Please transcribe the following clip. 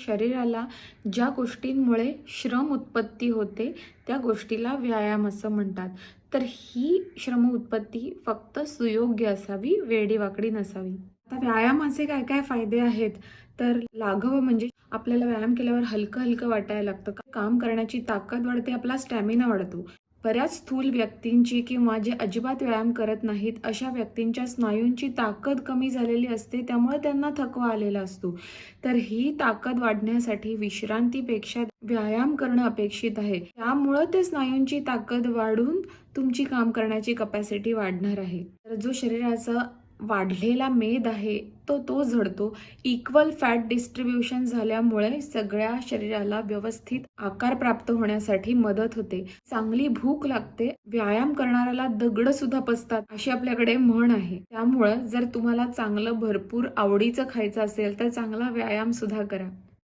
शरीराला ज्या गोष्टींमुळे श्रम उत्पत्ती होते त्या गोष्टीला व्यायाम असं म्हणतात. तर ही श्रम उत्पत्ती फक्त सुयोग्य असावी, वेडीवाकडी नसावी. आता व्यायामाचे काय काय फायदे आहेत, तर लाघव म्हणजे आपल्याला व्यायाम केल्यावर हलकं हलकं वाटायला लागतं, काम करण्याची ताकद वाढते, आपला स्टॅमिना वाढतो. बऱ्याच स्थूल व्यक्तींची किंवा जे अजिबात व्यायाम करत नाहीत अशा व्यक्तींच्या स्नायूंची ताकद कमी झालेली असते, त्यामुळे त्यांना थकवा आलेला असतो. तर ही ताकद वाढण्यासाठी विश्रांतीपेक्षा व्यायाम करणं अपेक्षित आहे. त्यामुळं ते स्नायूंची ताकद वाढून तुमची काम करण्याची कपॅसिटी वाढणार आहे. तर जो शरीराचा वाढलेला मेद आहे तो झडतो. इक्वल फॅट डिस्ट्रीब्युशन झाल्यामुळे सगळ्या शरीराला व्यवस्थित आकार प्राप्त होण्यासाठी मदत होते. चांगली भूक लागते. व्यायाम करणाऱ्याला दगड सुद्धा पचतात अशी आपल्याकडे म्हण आहे. त्यामुळं जर तुम्हाला चांगलं भरपूर आवडीचं खायचं असेल तर चांगला व्यायाम सुद्धा करा.